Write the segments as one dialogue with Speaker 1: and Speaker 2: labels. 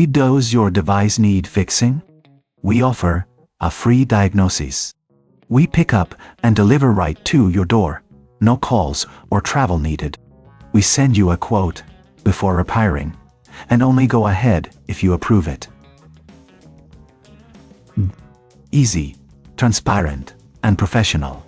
Speaker 1: Does your device need fixing? We offer a free diagnosis. We pick up and deliver right to your door. No calls or travel needed. We send you a quote before repairing, and only go ahead if you approve it. Easy, transparent, and professional.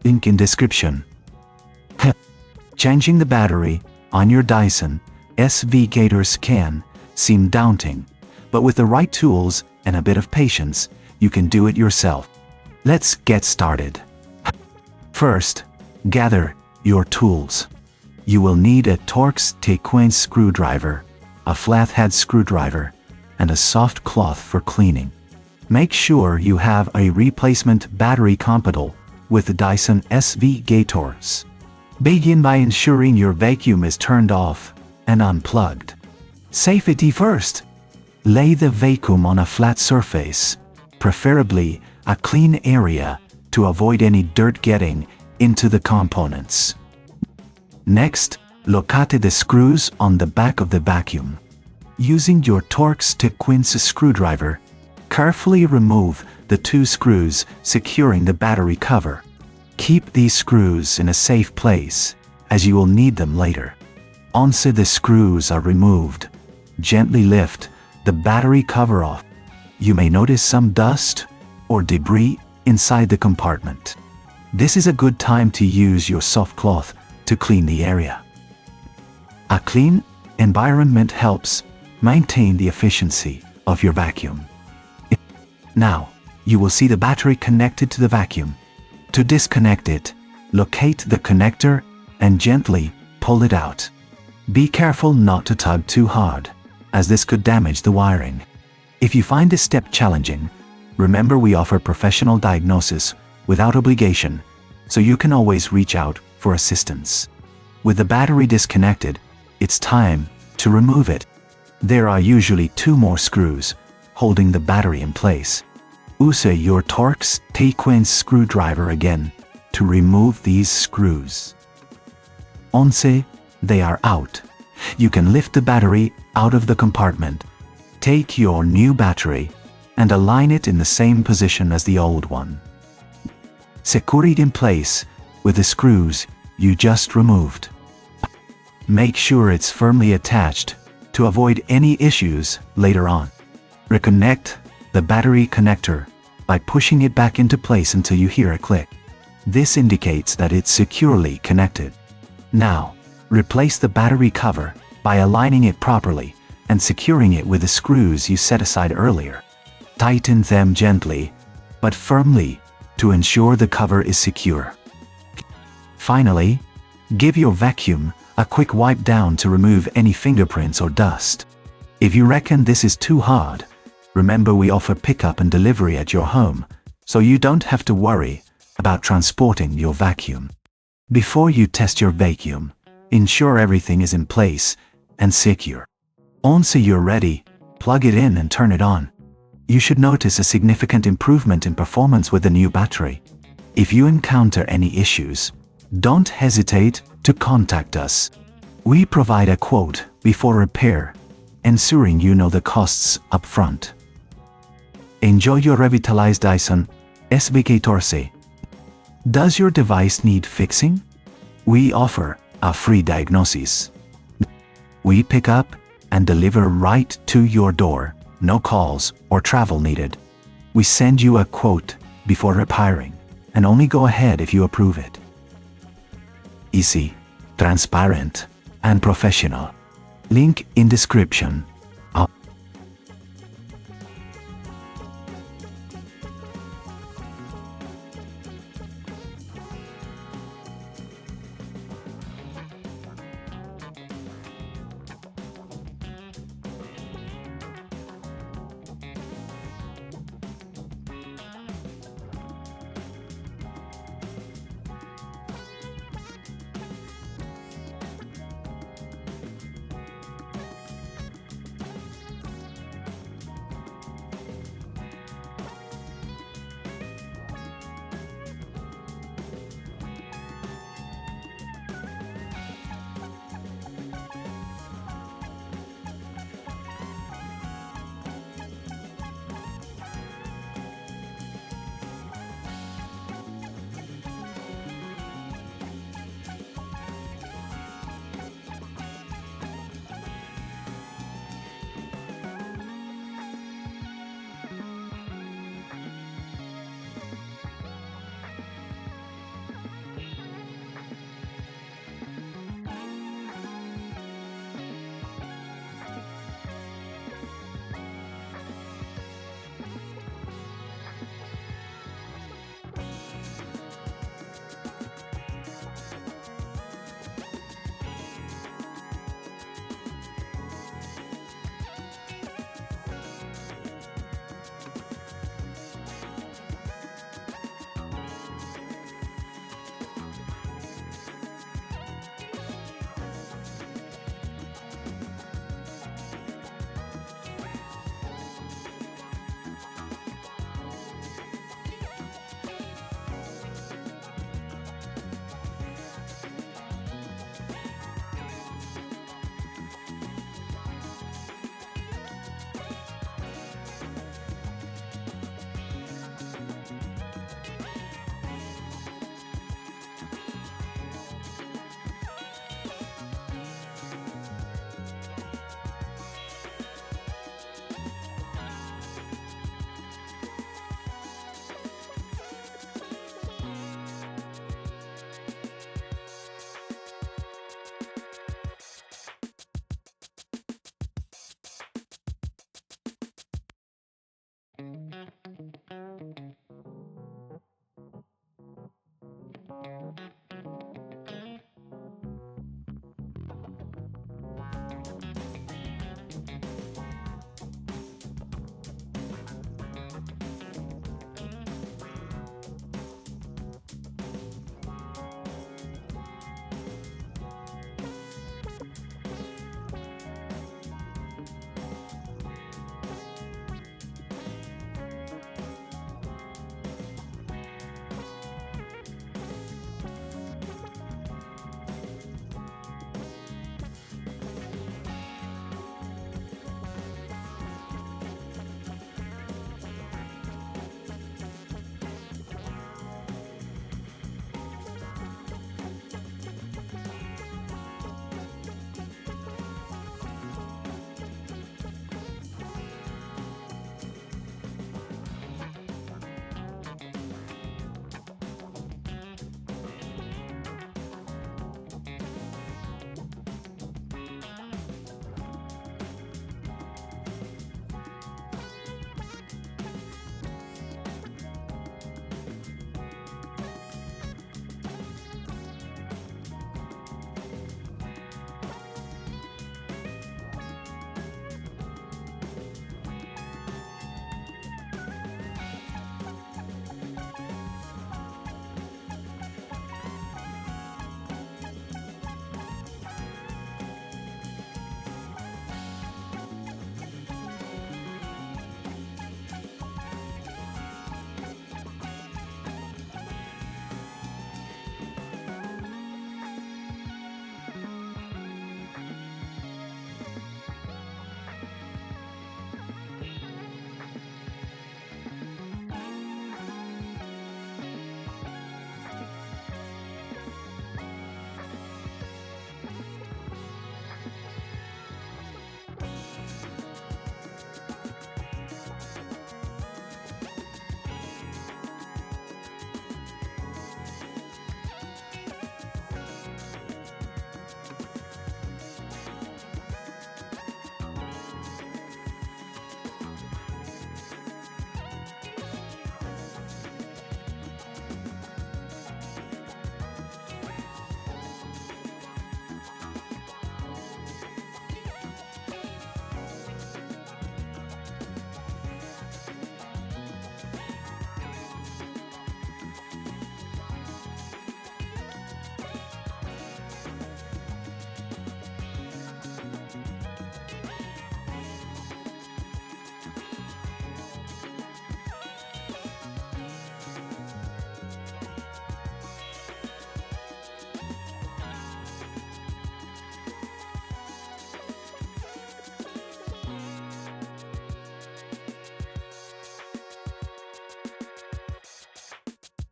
Speaker 1: Link in description. Changing the battery on your Dyson SV14 can seem daunting, but with the right tools and a bit of patience, you can do it yourself. Let's get started. First, gather your tools. You will need a Torx sequence screwdriver, a flathead screwdriver, and a soft cloth for cleaning. Make sure you have a replacement battery compatible with the Dyson SV14. Begin by ensuring your vacuum is turned off and unplugged. Safety first. Lay the vacuum on a flat surface, preferably a clean area, to avoid any dirt getting into the components. Next, locate the screws on the back of the vacuum. Using your Torx sequence screwdriver, carefully remove the 2 screws securing the battery cover. Keep these screws in a safe place, as you will need them later. Once the screws are removed, gently lift the battery cover off. You may notice some dust or debris inside the compartment. This is a good time to use your soft cloth to clean the area. A clean environment helps maintain the efficiency of your vacuum. Now, you will see the battery connected to the vacuum. To disconnect it, locate the connector and gently pull it out. Be careful not to tug too hard, as this could damage the wiring. If you find this step challenging, remember we offer professional diagnosis without obligation, so you can always reach out for assistance. With the battery disconnected, it's time to remove it. There are usually 2 more screws holding the battery in place. Use your Torx sequence screwdriver again to remove these screws. Once they are out, you can lift the battery out of the compartment. Take your new battery and align it in the same position as the old one. Secure it in place with the screws you just removed. Make sure it's firmly attached to avoid any issues later on. Reconnect the battery connector by pushing it back into place until you hear a click. This indicates that it's securely connected. Now, replace the battery cover by aligning it properly and securing it with the screws you set aside earlier. Tighten them gently, but firmly, to ensure the cover is secure. Finally, give your vacuum a quick wipe down to remove any fingerprints or dust. If you reckon this is too hard, remember we offer pickup and delivery at your home, so you don't have to worry about transporting your vacuum. Before you test your vacuum, ensure everything is in place and secure. Once you're ready, plug it in and turn it on. You should notice a significant improvement in performance with the new battery. If you encounter any issues, don't hesitate to contact us. We provide a quote before repair, ensuring you know the costs up front. Enjoy your revitalized Dyson SV14. Does your device need fixing? We offer a free diagnosis. We pick up and deliver right to your door. No calls or travel needed. We send you a quote before repairing, and only go ahead if you approve it. Easy, transparent, and professional. Link in description.